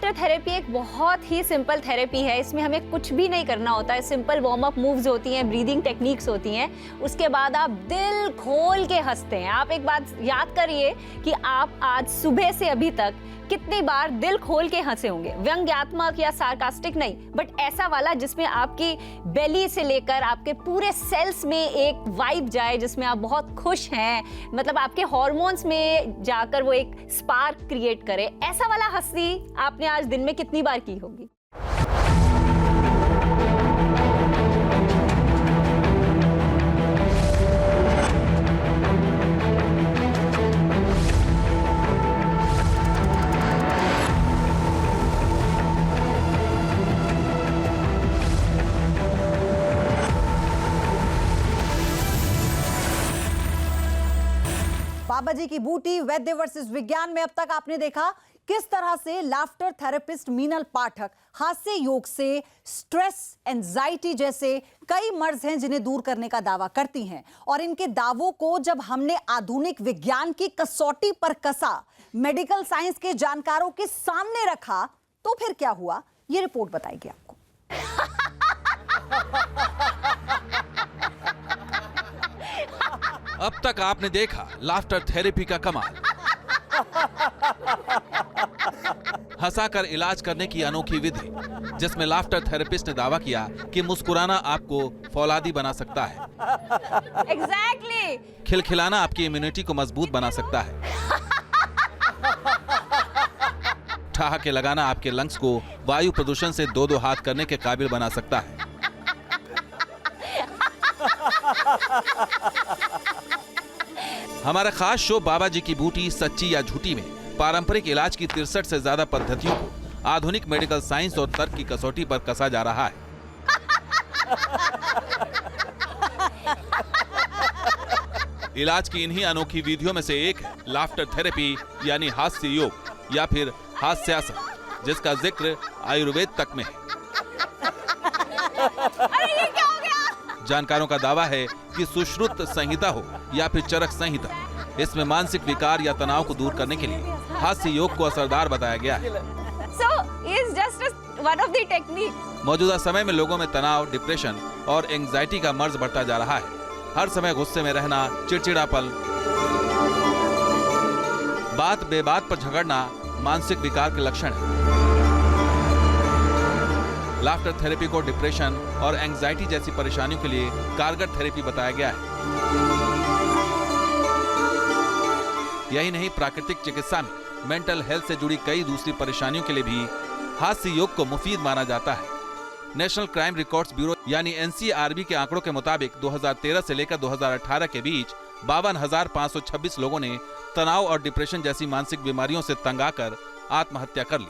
Laughter therapy एक बहुत ही simple therapy है। इसमें हमें कुछ भी नहीं करना होता है। सिंपल वार्म अप मूव्स होती हैं, ब्रीदिंग टेक्निक्स होती हैं। उसके बाद आप दिल खोल के हंसते हैं। आप एक बात याद करिए कि आप आज सुबह से अभी तक कितनी बार दिल खोल के हंसे होंगे। व्यंग्यात्मक या सार्कास्टिक नहीं, बट ऐसा वाला जिसमें आपकी बेली से लेकर आपके पूरे सेल्स में एक वाइब जाए, जिसमें आप बहुत खुश हैं, मतलब आपके हार्मोन्स में जाकर वो एक स्पार्क क्रिएट करे। ऐसा वाला हंसी आपने आज दिन में कितनी बार की होगी? बाबा जी की बूटी वैद्य वर्सेस विज्ञान में अब तक आपने देखा किस तरह से लाफ्टर थेरेपिस्ट मीनल पाठक हास्य योग से स्ट्रेस, एंजाइटी जैसे कई मर्ज हैं जिन्हें दूर करने का दावा करती हैं। और इनके दावों को जब हमने आधुनिक विज्ञान की कसौटी पर कसा, मेडिकल साइंस के जानकारों के सामने रखा, तो फिर क्या हुआ, ये रिपोर्ट बताएगी आपको। अब तक आपने देखा लाफ्टर थेरेपी का कमाल, हंसाकर इलाज करने की अनोखी विधि, जिसमें लाफ्टर थेरेपिस्ट ने दावा किया कि मुस्कुराना आपको फौलादी बना सकता है। एग्जैक्टली। खिलखिलाना आपकी इम्यूनिटी को मजबूत बना सकता है। ठहाके लगाना आपके लंग्स को वायु प्रदूषण से दो हाथ करने के काबिल बना सकता है। हमारा खास शो बाबा जी की बूटी सच्ची या झूठी में पारंपरिक इलाज की 63 से ज्यादा पद्धतियों को आधुनिक मेडिकल साइंस और तर्क की कसौटी पर कसा जा रहा है। इलाज की इन्हीं अनोखी विधियों में से एक है लाफ्टर थेरेपी यानी हास्य योग या फिर हास्यासन, जिसका जिक्र आयुर्वेद तक में है। अरे ये क्या हो गया? जानकारों का दावा है कि सुश्रुत संहिता हो या फिर चरक संहिता, इसमें मानसिक विकार या तनाव को दूर करने के लिए हास्य योग को असरदार बताया गया है। So, it's just one of the technique. मौजूदा समय में लोगों में तनाव, डिप्रेशन और एंजाइटी का मर्ज बढ़ता जा रहा है। हर समय गुस्से में रहना, चिड़चिड़ापन, बात बेबात पर झगड़ना मानसिक विकार के लक्षण है। लाफ्टर थेरेपी को डिप्रेशन और एंजाइटी जैसी परेशानियों के लिए कारगर थेरेपी बताया गया है। यही नहीं, प्राकृतिक चिकित्सा में मेंटल हेल्थ से जुड़ी कई दूसरी परेशानियों के लिए भी हास्य योग को मुफीद माना जाता है। नेशनल क्राइम रिकॉर्ड्स ब्यूरो यानी एनसीआरबी के आंकड़ों के मुताबिक 2013 से लेकर 2018 के बीच 52,526 लोगों ने तनाव और डिप्रेशन जैसी मानसिक बीमारियों से तंग आकर आत्महत्या कर ली।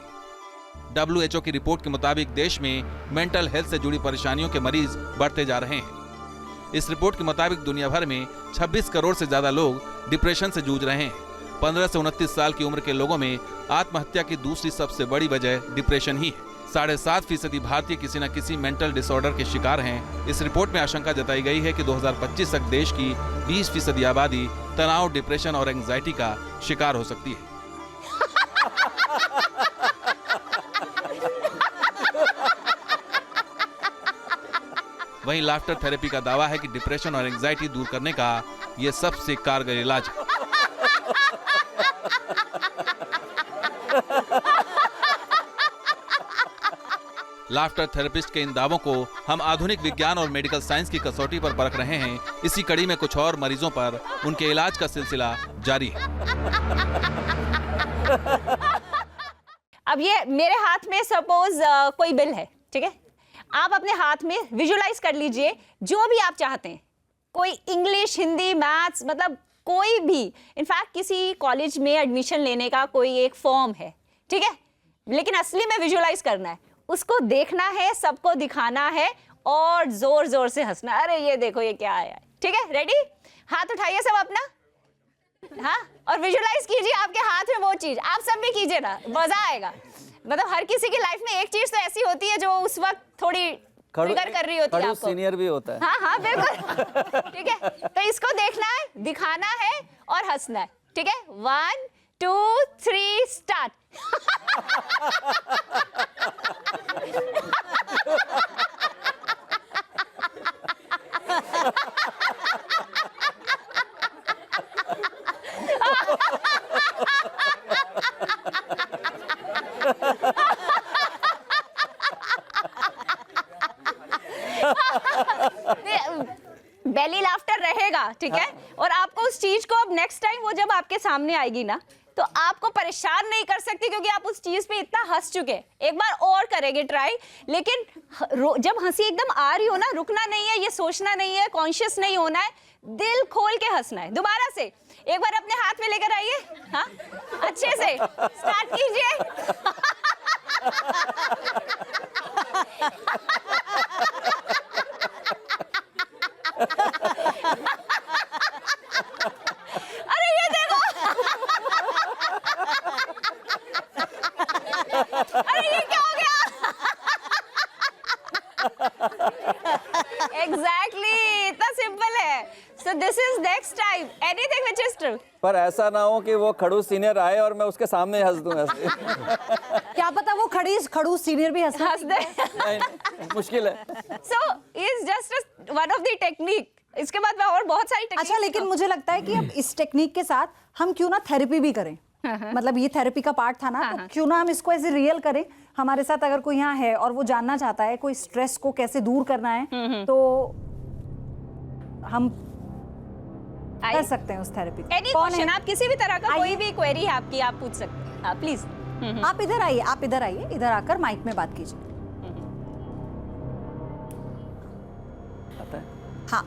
WHO की रिपोर्ट के मुताबिक देश में मेंटल हेल्थ से जुड़ी परेशानियों के मरीज बढ़ते जा रहे हैं। इस रिपोर्ट के मुताबिक दुनिया भर में 26 करोड़ से ज्यादा लोग डिप्रेशन से जूझ रहे हैं। 15 से 29 साल की उम्र के लोगों में आत्महत्या की दूसरी सबसे बड़ी वजह डिप्रेशन ही है। 7.5% भारतीय किसी न किसी मेंटल डिसऑर्डर के शिकार हैं। इस रिपोर्ट में आशंका जताई गई है कि 2025 तक देश की 20% आबादी तनाव, डिप्रेशन और एंजाइटी का शिकार हो सकती है। वहीं लाफ्टर थेरेपी का दावा है कि डिप्रेशन और एंजाइटी दूर करने का यह सबसे कारगर इलाज है। लाफ्टर थेरेपिस्ट के इन दावों को हम आधुनिक विज्ञान और मेडिकल साइंस की कसौटी पर परख रहे हैं। इसी कड़ी में कुछ और मरीजों पर उनके इलाज का सिलसिला जारी है। अब ये मेरे हाथ में सपोज कोई बिल है, ठीक है? आप अपने हाथ में विजुलाइज कर लीजिए जो भी आप चाहते हैं, कोई इंग्लिश, हिंदी, मैथ्स, मतलब कोई भी। इनफैक्ट किसी कॉलेज में एडमिशन लेने का कोई एक फॉर्म है, ठीक है? लेकिन असली में विजुलाइज करना है, उसको देखना है, सबको दिखाना है और जोर जोर से हंसना। अरे ये देखो ये क्या आया है, ठीक है? रेडी? हाथ उठाइए सब अपना, हाँ, और विजुलाइज कीजिए आपके हाथ में वो चीज। आप सब भी कीजिए ना, मजा आएगा। मतलब हर किसी की लाइफ में एक चीज तो ऐसी होती है जो उस वक्त थोड़ी ट्रिगर कर रही होती है आपको। सीनियर भी होता है। हाँ हाँ बिल्कुल, ठीक है? तो इसको देखना है, दिखाना है और हंसना है, ठीक है? 1 2 3 स्टार्ट। बेली लाफ्टर रहेगा, ठीक है। और आपको उस चीज को अब नेक्स्ट टाइम वो जब आपके सामने आएगी ना, तो आपको परेशान नहीं कर सकती, क्योंकि आप उस चीज पे इतना हंस चुके। एक बार और करेंगे ट्राई, लेकिन जब हंसी एकदम आ रही हो ना, रुकना नहीं है, ये सोचना नहीं है, कॉन्शियस नहीं होना है, दिल खोल के हंसना है। दोबारा से एक बार अपने हाथ में लेकर आइए, हाँ, अच्छे से स्टार्ट कीजिए। अरे ये देखो, अरे ये क्या हो गया? Exactly, इतना सिंपल है। So this is next time, anything which is true. पर ऐसा ना हो कि वो खड़ूस सीनियर आए और मैं उसके सामने हंस दूं ऐसे। क्या पता वो खड़ूस सीनियर भी हंस दे। नहीं, मुश्किल है। So is just one of the technique. इसके बाद मैं और बहुत सारी टेक्निक। अच्छा, लेकिन मुझे लगता है कि अब इस टेक्निक के साथ हम क्यों ना थेरेपी भी करें। मतलब ये थेरेपी का पार्ट था ना, तो क्यों ना हम इसको ऐसे रियल करें। हमारे साथ अगर कोई यहाँ है और वो जानना चाहता है कोई स्ट्रेस को कैसे दूर करना है, तो हम कर सकते हैं उस थेरेपी को। एनी क्वेश्चन, आप किसी भी तरह का कोई भी क्वेरी है आपकी, आप पूछ सकते हैं। हाँ प्लीज, आप इधर आइए, इधर आकर माइक में बात कीजिए। हाँ,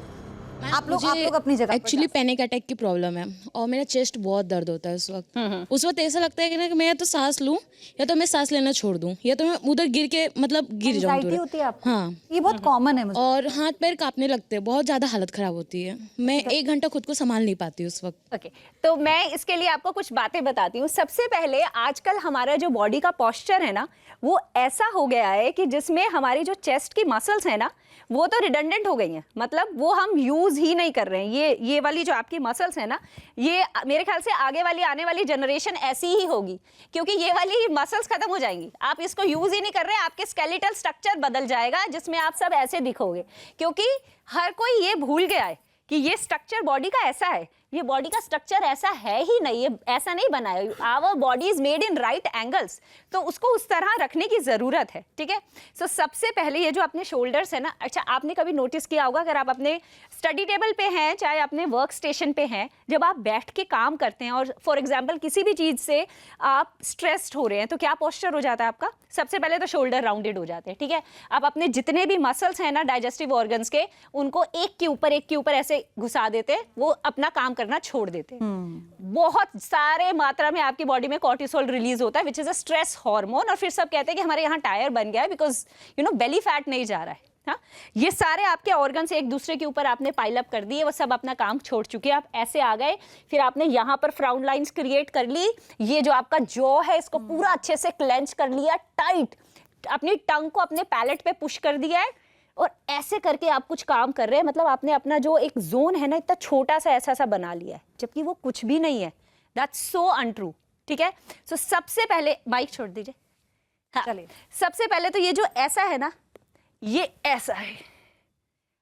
आप लोग अपनी जगह। एक्चुअली पैनिक अटैक की प्रॉब्लम है और मेरा चेस्ट बहुत दर्द होता है उस वक्त ऐसा लगता है कि ना कि मैं या तो सांस लूं या तो मैं सांस लेना छोड़ दूं या तो मैं उधर गिर जाऊं। एंजाइटी होती है आपको? हाँ, ये बहुत कॉमन है मुझे। और हाथ पैर कांपने लगते हैं, बहुत ज्यादा हालत खराब होती है। मैं 1 घंटा खुद को संभाल नहीं पाती उस वक्त। ओके, तो मैं इसके लिए आपको कुछ बातें बताती हूँ। सबसे पहले आजकल हमारा जो बॉडी का पोस्चर है ना, वो ऐसा हो गया है कि जिसमें हमारी जो चेस्ट की मसल्स है ना, वो तो रिडंडेंट हो गई हैं, मतलब वो हम यूज ही नहीं कर रहे हैं। ये वाली जो आपकी मसल्स है ना, ये मेरे ख्याल से आने वाली जनरेशन ऐसी ही होगी, क्योंकि ये वाली मसल्स खत्म हो जाएंगी। आप इसको यूज ही नहीं कर रहे, आपके स्केलेटल स्ट्रक्चर बदल जाएगा, जिसमें आप सब ऐसे दिखोगे, क्योंकि हर कोई ये भूल गया है कि ये स्ट्रक्चर बॉडी का ऐसा है। ये बॉडी का स्ट्रक्चर ऐसा है ही नहीं, ये ऐसा नहीं बना है। Our body is made in right angles, तो उसको उस तरह रखने की जरूरत है, ठीक है। सो सबसे पहले ये जो अपने शोल्डर्स है ना, अच्छा आपने कभी नोटिस किया होगा, अगर आप अपने स्टडी टेबल पे हैं, चाहे अपने वर्क स्टेशन पे हैं, जब आप बैठ के काम करते हैं और फॉर एग्जाम्पल किसी भी चीज से आप स्ट्रेस्ड हो रहे हैं, तो क्या पोस्चर हो जाता है आपका? सबसे पहले तो शोल्डर राउंडेड हो जाते हैं, ठीक है। आप अपने जितने भी मसल्स हैं ना डाइजेस्टिव ऑर्गन्स के, उनको एक के ऊपर ऐसे घुसा देते हैं, वो अपना काम करना छोड़ देते हैं। बहुत सारे मात्रा में आपकी बॉडी में कॉर्टिसोल रिलीज होता है, विच इज अ स्ट्रेस हार्मोन। और फिर सब कहते हैं कि हमारे यहाँ टायर बन गया है, बिकॉज बेली फैट नहीं जा रहा है। हाँ, ये सारे आपके ऑर्गन्स एक दूसरे के ऊपर आपने पाइल अप कर दिए, वो सब अपना काम छोड़ चुके हैं। आप ऐसे आ गए, फिर आपने यहाँ पर फ्राउन लाइंस क्रिएट कर ली। ये जो आपका जॉ है, इसको पूरा अच्छे से क्लेंच कर लिया टाइट, अपनी टंग को अपने पैलेट पे पुश कर दिया है, और ऐसे करके आप कुछ काम कर रहे हैं। मतलब आपने अपना जो एक जोन है ना, इतना छोटा सा ऐसा सा बना लिया है, जबकि वो कुछ भी नहीं है। दैट्स सो अनट्रू, ठीक है। सो सबसे पहले माइक छोड़ दीजिए। हाँ, चलिए, सबसे पहले तो ये जो ऐसा है ना, ये ऐसा है,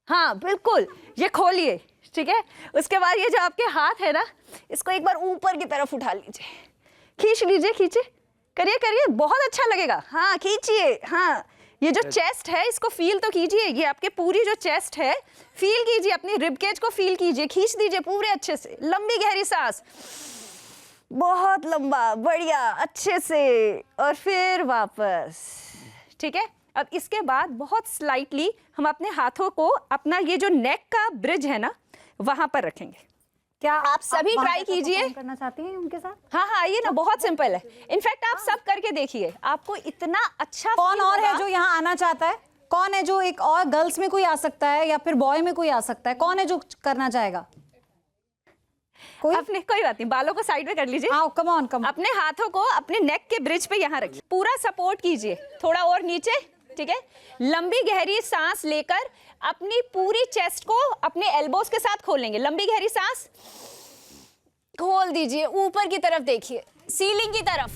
हाँ बिल्कुल, ये खोलिए, ठीक है। उसके बाद ये जो आपके हाथ है ना, इसको एक बार ऊपर की तरफ उठा लीजिए, खींच लीजिए, खींचे, करिए, बहुत अच्छा लगेगा। हाँ खींचिए, हाँ। ये जो चेस्ट है, इसको फील तो कीजिए, ये आपके पूरी जो चेस्ट है फील कीजिए, अपनी रिब केज को फील कीजिए, खींच दीजिए पूरे अच्छे से, लंबी गहरी सांस, बहुत लंबा, बढ़िया, अच्छे से, और फिर वापस, ठीक है। अब इसके बाद बहुत स्लाइटली हम अपने हाथों को अपना ये जो नेक का ब्रिज है ना, वहां पर रखेंगे। क्या आप सभी ट्राई कीजिए? करना चाहती हैं उनके साथ? हाँ हाँ, ये ना बहुत सिंपल है। इनफैक्ट आप सब करके देखिए, आपको इतना अच्छा। कौन और है जो यहाँ आना चाहता है? कौन है जो, एक और गर्ल्स में कोई आ सकता है या फिर बॉय में कोई आ सकता है? कौन है जो करना चाहेगा? कोई? अपने कोई बात नहीं, बालों को साइड में कर लीजिए। आओ, कम ऑन। अपने हाथों को अपने नेक के ब्रिज पे यहाँ रखिए, पूरा सपोर्ट कीजिए, थोड़ा और नीचे, ठीक है। लंबी गहरी सांस लेकर अपनी पूरी चेस्ट को अपने एल्बोस के साथ खोलेंगे। लंबी गहरी सांस खोल दीजिए, ऊपर की तरफ देखिए, सीलिंग की तरफ,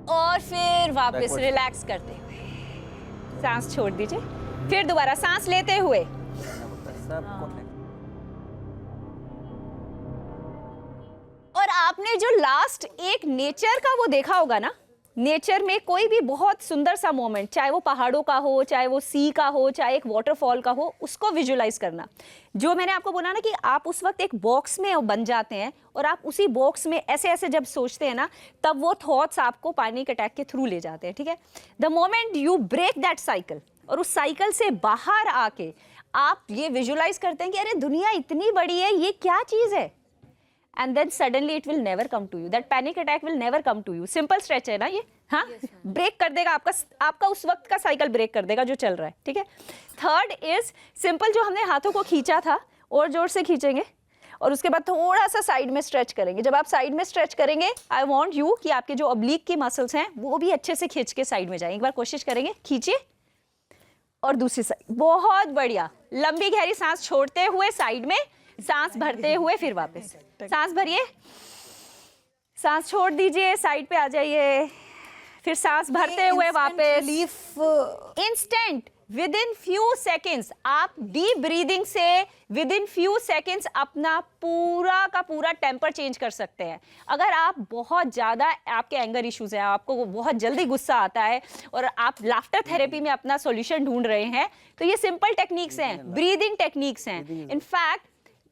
और फिर वापस रिलैक्स करते हुए सांस छोड़ दीजिए, फिर दोबारा सांस लेते हुए, और आपने जो लास्ट एक नेचर का वो देखा होगा ना, नेचर में कोई भी बहुत सुंदर सा मोमेंट, चाहे वो पहाड़ों का हो, चाहे वो सी का हो, चाहे एक वाटरफॉल का हो, उसको विजुलाइज करना। जो मैंने आपको बोला ना कि आप उस वक्त एक बॉक्स में बन जाते हैं और आप उसी बॉक्स में ऐसे ऐसे जब सोचते हैं ना, तब वो थॉट्स आपको पैनिक अटैक के थ्रू ले जाते हैं, ठीक है। The moment you break that cycle, और उस साइकिल से बाहर आके आप ये विजुलाइज करते हैं कि अरे दुनिया इतनी बड़ी है, ये क्या चीज़ है, and then suddenly it will never come to you, that panic attack will never come to you। Simple stretch है ना ये, हाँ, ब्रेक कर देगा आपका उस वक्त का साइकिल ब्रेक कर देगा जो चल रहा है, ठीक है। थर्ड इज सिंपल, जो हमने हाथों को खींचा था और जोर से खींचेंगे और उसके बाद थोड़ा सा साइड में स्ट्रेच करेंगे। जब आप साइड में स्ट्रेच करेंगे, आई वांट यू कि आपके जो ऑब्लिक की मसल्स हैं वो भी अच्छे से खींच के साइड में जाएं। एक बार कोशिश करेंगे, खींचिए और दूसरी साइड, बहुत बढ़िया। लंबी गहरी सांस छोड़ते हुए साइड में, सांस भरते हुए फिर वापस, सांस भरिए, सांस छोड़ दीजिए, साइड पे आ जाइए, फिर सांस भरते हुए वापस। Instant, with in few seconds, आप डीप ब्रीदिंग से विद इन फ्यू सेकेंड्स अपना पूरा का पूरा टेम्पर चेंज कर सकते हैं। अगर आप बहुत ज़्यादा आपके एंगर इश्यूज हैं, आपको वो बहुत जल्दी गुस्सा आता है और आप लाफ्टर थेरेपी में अपना सॉल्यूशन ढूंढ रहे हैं, तो ये सिंपल टेक्निक्स हैं, ब्रीदिंग टेक्निक्स हैं। इनफैक्ट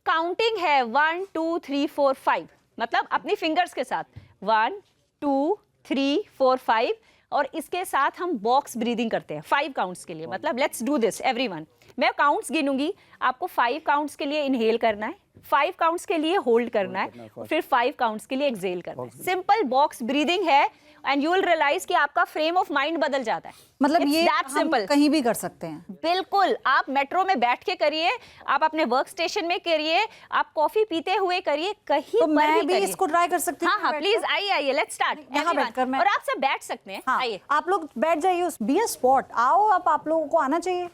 काउंटिंग है 1 2 3 4 5, मतलब अपनी फिंगर्स के साथ 1 2 3 4 5, और इसके साथ हम बॉक्स ब्रीदिंग करते हैं 5 काउंट्स के लिए। मतलब लेट्स डू दिस एवरीवन, मैं काउंट्स गिनूंगी, आपको 5 काउंट्स के लिए इनहेल करना है, 5 काउंट्स के लिए होल्ड करना है, और फिर 5 काउंट्स के लिए एक्सेल करना है। सिंपल बॉक्स ब्रीदिंग है, एंड यू विल रियलाइज कि आपका फ्रेम ऑफ माइंड बदल जाता है। मतलब It's ये that हम simple। कहीं भी कर सकते हैं। बिल्कुल, आप मेट्रो में बैठ के करिए, आप अपने वर्क स्टेशन में करिए, आप कॉफी पीते हुए करिए, कहीं तो पर मैं भी करिए। इसको ट्राई कर सकती हूँ? हाँ हाँ, प्लीज आइए आइए, लेट्स स्टार्ट। यहाँ बैठकर मैं, और आप सब बैठ सकते हैं, हाँ, आइए, आप लोग बैठ जाइए, बी अ स्पॉट, आओ, आप लोगों को आना चाहिए।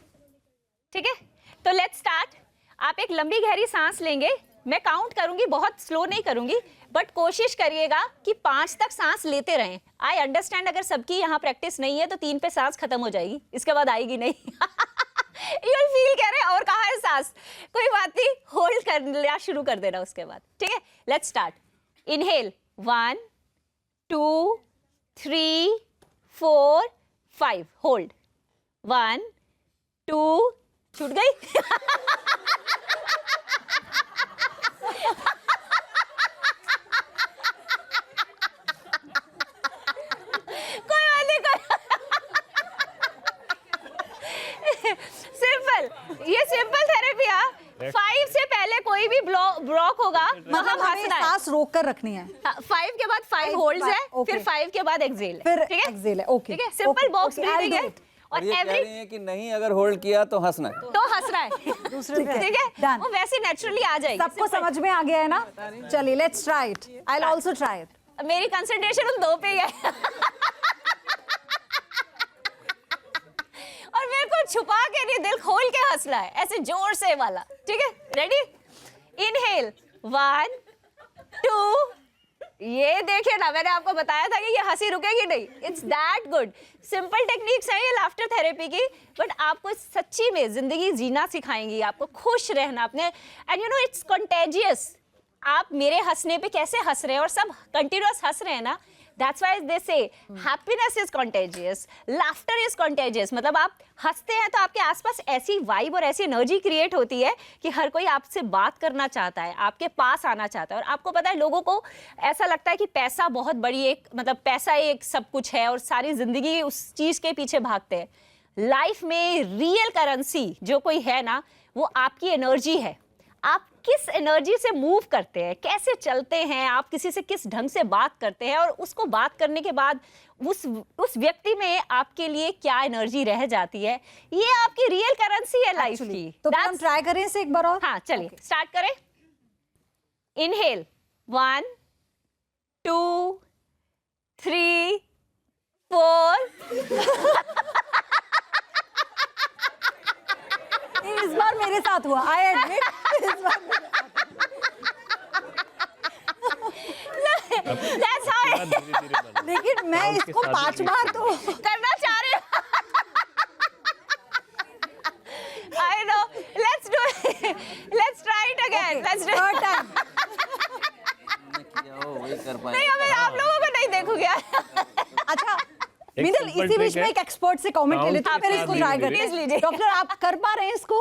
ठीक है। तो लेट्स स्टार्ट। आप एक लंबी गहरी सांस लेंगे, मैं काउंट करूंगी, बहुत स्लो नहीं करूंगी, बट कोशिश करिएगा कि 5 तक सांस लेते रहें। आई अंडरस्टैंड अगर सबकी यहाँ प्रैक्टिस नहीं है तो 3 पे सांस खत्म हो जाएगी, इसके बाद आएगी नहीं। यू फील कह रहे हैं और कहाँ है सांस, कोई बात नहीं, होल्ड कर लिया, शुरू कर देना उसके बाद, ठीक है। Let's start. इनहेल 1 2 3 4 5, होल्ड 1 2, छूट गई। कोई बात नहीं, सिंपल, ये सिंपल थेरेपी है। 5 से पहले कोई भी ब्लॉक होगा, मतलब हमें हमें हंसना है। सांस रोक कर रखनी है। 5 के बाद 5 होल्ड्स है, ओके। फिर 5 के बाद एक्सेल है, फिर ठीक है, एक्सेल है, ओके, ठीक है। सिंपल बॉक्स ब्रीथिंग है, और और ये कह एवरी रही है कि नहीं, अगर होल्ड किया तो हंसना है। तो हंस रहा है, दूसरे पे। ठीक है, Done। वो वैसे नेचुरली आ जाएगी। सबको समझ में आ गया है ना? चलिए, let's try it, I will also try it. मेरी कंसंट्रेशन उन 2 पे ही है। और मेरे को छुपा के नहीं, दिल खोल के हंसना है, ऐसे जोर से वाला, ठीक है। रेडी? इनहेल 1 2, ये देखिए ना, मैंने आपको बताया था कि ये हंसी रुकेगी नहीं। It's that good. Simple techniques हैं ये लाफ्टर थेरेपी की, बट आपको सच्ची में जिंदगी जीना सिखाएंगी, आपको खुश रहना अपने, and you know it's contagious. आप मेरे हंसने पे कैसे हंस रहे हैं और सब कंटिन्यूअस हंस रहे हैं ना, दैट्स व्हाई दे से happiness is contagious, laughter is contagious. मतलब आप हंसते हैं तो आपके आसपास ऐसी वाइब और ऐसी एनर्जी क्रिएट होती है कि हर कोई आपसे बात करना चाहता है, आपके पास आना चाहता है। और आपको पता है, लोगों को ऐसा लगता है कि पैसा बहुत बड़ी एक, मतलब पैसा एक सब कुछ है और सारी जिंदगी उस चीज के पीछे भागते हैं। लाइफ में रियल करेंसी जो कोई है ना, वो आपकी एनर्जी है। आप किस एनर्जी से मूव करते हैं, कैसे चलते हैं, आप किसी से किस ढंग से बात करते हैं, और उसको बात करने के बाद उस व्यक्ति में आपके लिए क्या एनर्जी रह जाती है, ये आपकी रियल करेंसी है लाइफ की। तो फिर हम ट्राई करें इसे एक बार और? हाँ, चलिए स्टार्ट करें। इनहेल 1 2 3 4। इस बार मेरे साथ हुआ, आई एडमिट। That's how है लेकिन मैं इसको 5 बार तो करना चाह रही हूँ। I know. Let's do it. Let's try it again. Let's do third it. Time. वही कर पाए। नहीं, अभी आप लोगों को नहीं देखूंगी। अच्छा एक मिनल, simple इसी बीच trick में है। एक एक्सपर्ट से कमेंट ले Count लेते हैं, के फिर साथ इसको धीरे ट्राई धीरे। करते Please हैं। लीजिए। डॉक्टर आप कर पा रहे हैं इसको?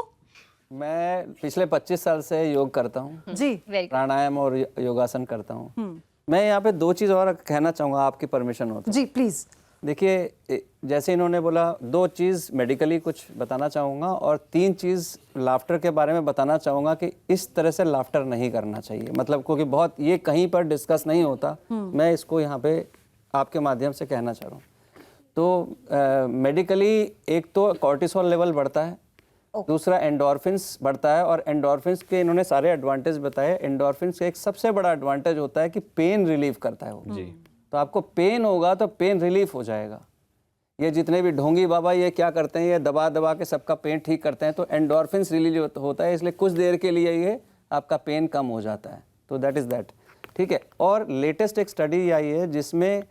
मैं पिछले 25 साल से योग करता हूँ, जी Very good. प्राणायाम और योगासन करता हूँ। मैं यहाँ पे 2 चीज़ और कहना चाहूँगा, आपकी परमिशन हो तो। जी प्लीज। देखिए, जैसे इन्होंने बोला, 2 चीज़ मेडिकली कुछ बताना चाहूँगा और 3 चीज़ लाफ्टर के बारे में बताना चाहूँगा कि इस तरह से लाफ्टर नहीं करना चाहिए। मतलब क्योंकि बहुत ये कहीं पर डिस्कस नहीं होता, मैं इसको यहाँ पे आपके माध्यम से कहना चाह रहा हूँ। तो मेडिकली एक तो कॉर्टिसोल लेवल बढ़ता है, दूसरा एंडोर्फिन्स बढ़ता है, और एंडोर्फिन्स के इन्होंने सारे एडवांटेज बताए। एंडोर्फिन्स का एक सबसे बड़ा एडवांटेज होता है कि पेन रिलीफ करता है वो। तो आपको पेन होगा तो पेन रिलीफ हो जाएगा। ये जितने भी ढोंगी बाबा ये क्या करते हैं, ये दबा दबा के सबका पेन ठीक करते हैं, तो एंडोर्फिन्स रिलीज होता है, इसलिए कुछ देर के लिए ये आपका पेन कम हो जाता है। तो दैट इज़ दैट, ठीक है। और लेटेस्ट एक स्टडी आई है जिसमें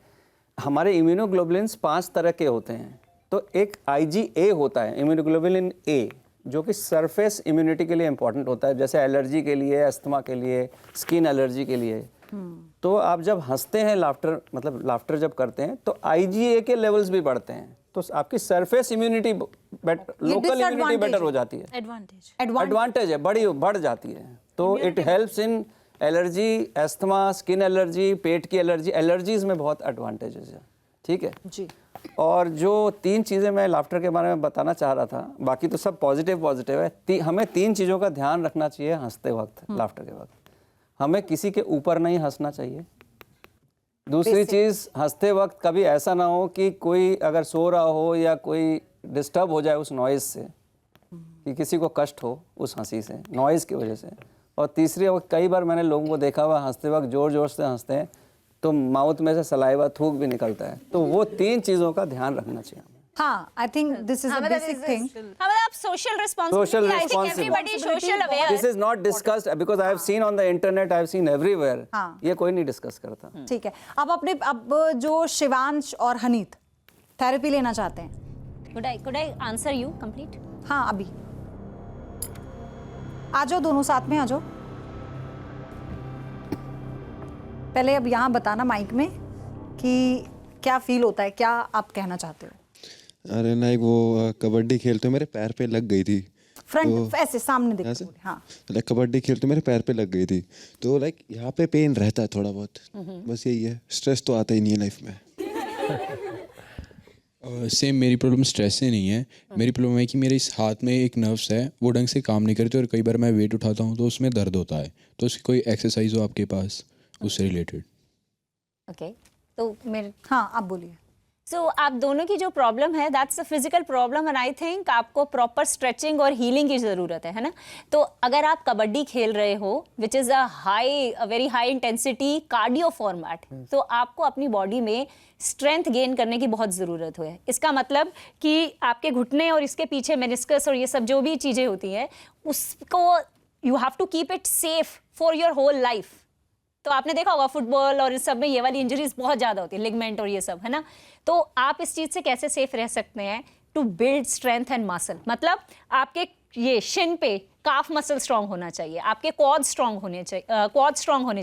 हमारे इम्यूनोग्लोबुलिन्स 5 तरह के होते हैं। तो एक IgA होता है, इम्यूनोग्लोबुलिन A, जो कि सरफेस इम्यूनिटी के लिए इंपॉर्टेंट होता है, जैसे एलर्जी के लिए, अस्थमा के लिए, स्किन एलर्जी के लिए। तो आप जब हंसते हैं, लाफ्टर जब करते हैं, तो IgA के लेवल्स भी बढ़ते हैं, तो आपकी surface immunity, local immunity better हो जाती है। एडवांटेज है, बढ़ जाती है। तो it helps in allergy, asthma, skin allergy, पेट की एलर्जी, एलर्जीज में बहुत एडवांटेजेस है, ठीक है जी। और जो 3 चीज़ें मैं लाफ्टर के बारे में बताना चाह रहा था, बाकी तो सब पॉजिटिव है। हमें 3 चीज़ों का ध्यान रखना चाहिए हंसते वक्त, लाफ्टर के वक्त। हमें किसी के ऊपर नहीं हंसना चाहिए। दूसरी चीज़, हंसते वक्त कभी ऐसा ना हो कि कोई अगर सो रहा हो या कोई डिस्टर्ब हो जाए उस नॉइज़ से, कि किसी को कष्ट हो उस हंसी से, नॉइज़ की वजह से। और तीसरी, कई बार मैंने लोगों को देखा हुआ हंसते वक्त ज़ोर ज़ोर से हंसते हैं तो माउथ में से सलाइवा, थूक भी निकलता है। तो वो 3 चीज़ों का ध्यान रखना चाहिए। हाँ, I think this is a basic thing. मतलब social responsibility, I think everybody social aware. This is not discussed because I have seen on the internet, I have seen everywhere. हाँ। ये कोई नहीं डिस्कस करता। ठीक है, अब जो शिवांश और हनीत थेरेपी लेना चाहते हैं, Could I answer you complete? हाँ अभी आ जाओ, दोनों साथ में आ जाओ। पहले अब यहाँ बताना माइक में कि क्या फील होता है, क्या आप कहना चाहते हो। अरे नहीं, वो कबड्डी खेलते मेरे पैर पे लग गई थी। फ्रंट ऐसे सामने देखो। ऐसे? हाँ लाइक कबड्डी खेलते मेरे पैर पे लग गई थी, तो लाइक यहाँ पे पेन रहता है थोड़ा बहुत, बस यही है। स्ट्रेस तो आता ही नहीं है लाइफ में। सेम मेरी प्रॉब्लम स्ट्रेस से नहीं है। मेरी प्रॉब्लम है कि मेरे इस हाथ में एक नर्व्स है, वो ढंग से काम नहीं करते, और कई बार मैं वेट उठाता हूँ तो उसमें दर्द होता है। तो उसकी कोई एक्सरसाइज हो आपके पास उससे रिलेटेड? ओके, तो मेरे हाँ आप बोलिए। सो आप दोनों की जो प्रॉब्लम है, that's a physical problem, and I think आपको प्रॉपर स्ट्रेचिंग और हीलिंग की ज़रूरत है ना। तो अगर आप कबड्डी खेल रहे हो, which is a very high intensity cardio format, तो आपको अपनी बॉडी में स्ट्रेंथ गेन करने की बहुत ज़रूरत है। इसका मतलब कि आपके घुटने और इसके पीछे मेनिस्कस और ये सब जो भी चीज़ें होती हैं, उसको you have to keep it safe for your whole life. तो आपने देखा होगा फुटबॉल और इस सब में ये वाली इंजरीज बहुत ज़्यादा होती है, लिगमेंट और ये सब, है ना। तो आप इस चीज़ से कैसे सेफ रह सकते हैं? To build strength and muscle, मतलब आपके ये शिन पे काफ मसल स्ट्रांग होना चाहिए, आपके क्वाड स्ट्रांग होने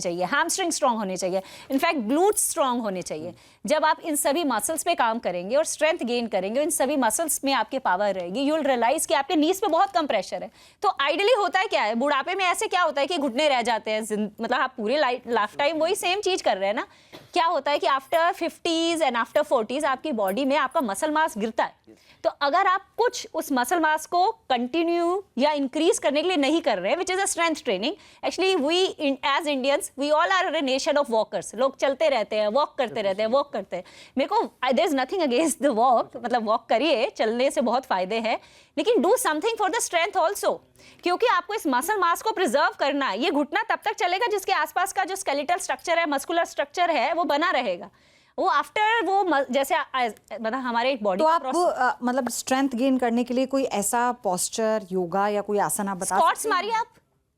चाहिए, हैमस्ट्रिंग स्ट्रांग होने चाहिए, इनफैक्ट ग्लूट्स स्ट्रांग होने चाहिए। जब आप इन सभी मसल्स पे काम करेंगे और स्ट्रेंथ गेन करेंगे, इन सभी मसल्स में आपके पावर रहेगी, यू विल रियलाइज कि आपके नीज पे बहुत कम प्रेशर है। तो आइडियली होता है क्या है, बुढ़ापे में ऐसे क्या होता है कि घुटने रह जाते हैं, मतलब आप पूरे लाइफ टाइम वही सेम चीज कर रहे हैं ना। क्या होता है कि after 50s and after 40s आपकी बॉडी में आपका मसल मास गिरता है। तो अगर आप कुछ उस मसल मास को कंटिन्यू या इंक्रीज करने के लिए नहीं कर रहे हैं, which is a strength training, actually we as Indians we all are a nation of walkers. लोग चलते रहते हैं, वॉक करते रहते हैं, वॉक करते हैं। मेरे को there is nothing against the walk, मतलब वॉक करिए, चलने से बहुत फायदे हैं, लेकिन do something for the strength also, क्योंकि आपको इस मसल मास को प्रिजर्व करना है। ये घुटना तब तक चलेगा जिसके आसपास का जो स्केलेटल स्ट्रक्चर है, मस्कुलर स्ट्रक्चर है, वो बना रहेगा। वो आफ्टर वो जैसे मतलब हमारे बॉडी तो आप मतलब स्ट्रेंथ गेन करने के लिए कोई ऐसा पोस्चर, योगा या कोई आसन आप बता स्क्वाट्स मारिए आप,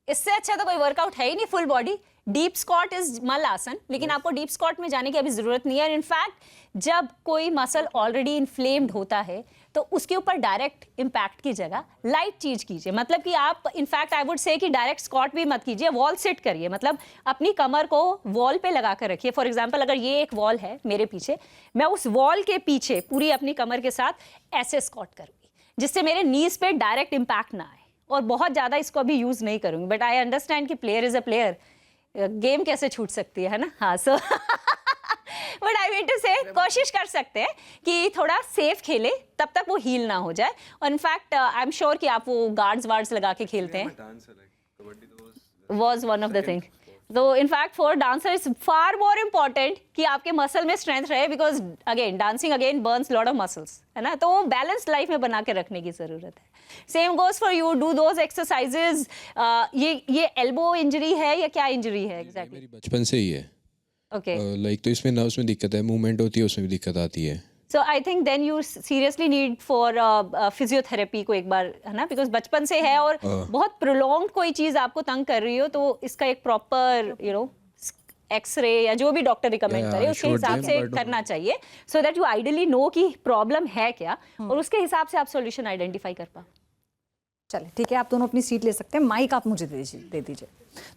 इससे अच्छा तो कोई वर्कआउट है ही नहीं। Full body deep squat is मल आसन, लेकिन आपको डीप स्क्वाट में जाने की अभी जरूरत नहीं है। इनफैक्ट जब कोई मसल ऑलरेडी इन्फ्लेम्ड होता है तो उसके ऊपर डायरेक्ट इम्पैक्ट की जगह लाइट चीज कीजिए। मतलब कि आप इनफैक्ट आई वुड से कि डायरेक्ट स्क्वाट भी मत कीजिए, वॉल सिट करिए। मतलब अपनी कमर को वॉल पे लगा कर रखिए। फॉर एग्जांपल अगर ये एक वॉल है मेरे पीछे, मैं उस वॉल के पीछे पूरी अपनी कमर के साथ ऐसे स्क्वाट करूंगी, जिससे मेरे नीज पे डायरेक्ट इम्पैक्ट ना आए। और बहुत ज़्यादा इसको अभी यूज़ नहीं करूँगी, बट आई अंडरस्टैंड कि player is a player, game कैसे छूट सकती है ना। हाँ, so but I mean to say कोशिश कर सकते हैं कि थोड़ा सेफ खेले, तब तक वो हील ना हो जाए। और इनफैक्ट आई एम श्योर कि आप वो गार्ड्स वार्ड्स लगा के खेलते हैं, was one of the thing. तो in fact for dancer is far more important कि आपके मसल में स्ट्रेंथ रहे, because again dancing again burns lot of muscles, है ना। तो वो बैलेंस लाइफ में बना के रखने की जरूरत है। Same goes for you, do those exercises. ये एल्बो इंजरी है या क्या इंजरी है एग्जैक्टली? मेरी बचपन से ही है। ओके, लाइक तो इसमें नर्व्स में दिक्कत है, मूवमेंट होती है उसमें भी दिक्कत आती है। So I think then you seriously need for physiotherapy को एक बार, है ना, बिकॉज बचपन से है और बहुत प्रोलॉन्ग कोई चीज़ आपको तंग कर रही हो तो इसका एक प्रॉपर एक्सरे या जो भी डॉक्टर रिकमेंड करे उसके हिसाब से करना चाहिए, so that you ideally know कि प्रॉब्लम है क्या और उसके हिसाब से आप सॉल्यूशन आइडेंटिफाई कर पाओ। चलिए ठीक है, आप दोनों अपनी सीट ले सकते हैं, माइक आप मुझे दे दीजिए।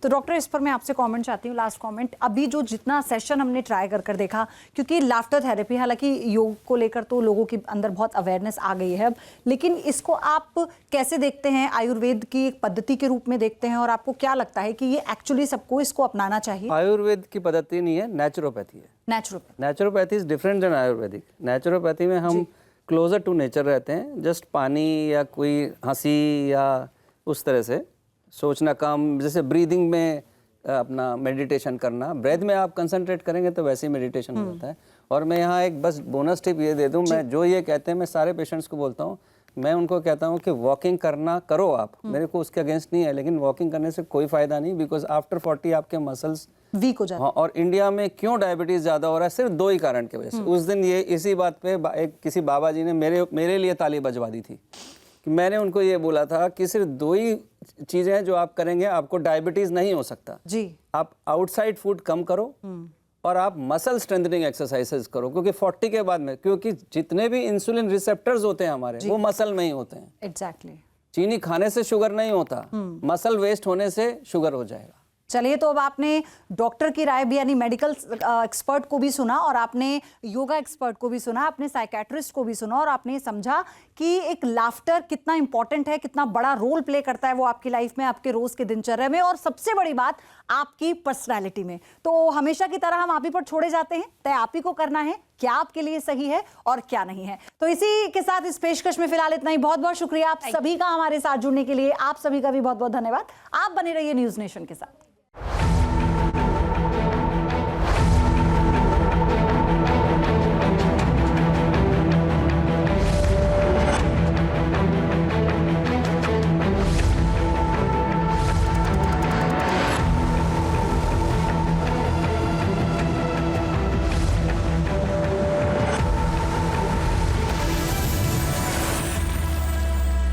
तो डॉक्टर, इस पर मैं आपसे कमेंट चाहती हूँ, लास्ट कमेंट। अभी जो जितना सेशन हमने ट्राई कर देखा, क्योंकि लाफ्टर थेरेपी, हालांकि योग को लेकर तो लोगों के अंदर बहुत अवेयरनेस आ गई है अब, लेकिन इसको आप कैसे देखते हैं? आयुर्वेद की एक पद्धति के रूप में देखते हैं, और आपको क्या लगता है कि ये एक्चुअली सबको इसको अपनाना चाहिए? आयुर्वेद की पद्धति नहीं है, नेचुरोपैथी है। Naturopathy is different than Ayurvedic. Naturopathy में हम क्लोजर टू नेचर रहते हैं, जस्ट पानी या कोई हंसी या उस तरह से सोचना काम, जैसे ब्रीदिंग में अपना मेडिटेशन करना, ब्रेथ में आप कंसंट्रेट करेंगे तो वैसे ही मेडिटेशन हो जाता है। और मैं यहाँ एक बस बोनस टिप ये दे दूँ, मैं जो ये कहते हैं मैं सारे पेशेंट्स को बोलता हूँ, मैं उनको कहता हूँ कि वॉकिंग करना करो आप, मेरे को उसके अगेंस्ट नहीं है, लेकिन वॉकिंग करने से कोई फायदा नहीं, बिकॉज आफ्टर 40 आपके मसल्स वीक हो जाते हैं। हाँ, और इंडिया में क्यों डायबिटीज ज़्यादा हो रहा है? सिर्फ दो ही कारण की वजह से। उस दिन ये इसी बात पे एक किसी बाबा जी ने मेरे लिए ताली बजवा दी थी कि मैंने उनको ये बोला था कि सिर्फ दो ही चीज़ें हैं जो आप करेंगे, आपको डायबिटीज़ नहीं हो सकता जी। आप आउटसाइड फूड कम करो और आप मसल स्ट्रेंथनिंग एक्सरसाइजेस करो, क्योंकि 40 के बाद में, क्योंकि जितने भी इंसुलिन रिसेप्टर्स होते हैं हमारे, वो मसल में ही होते हैं। एग्जैक्टली। चीनी खाने से शुगर नहीं होता, मसल वेस्ट होने से शुगर हो जाएगा। चलिए, तो अब आपने डॉक्टर की राय भी, यानी मेडिकल एक्सपर्ट को भी सुना, और आपने योगा एक्सपर्ट को भी सुना, आपने साइकेट्रिस्ट को भी सुना, और आपने समझा कि एक लाफ्टर कितना इंपॉर्टेंट है, कितना बड़ा रोल प्ले करता है वो आपकी लाइफ में, आपके रोज के दिनचर्या में, और सबसे बड़ी बात आपकी पर्सनैलिटी में। तो हमेशा की तरह हम आप ही पर छोड़े जाते हैं, तय आप ही को करना है क्या आपके लिए सही है और क्या नहीं है। तो इसी के साथ इस पेशकश में फिलहाल इतना ही। बहुत बहुत शुक्रिया आप सभी का हमारे साथ जुड़ने के लिए। आप सभी का भी बहुत बहुत धन्यवाद। आप बने रहिए न्यूज नेशन के साथ।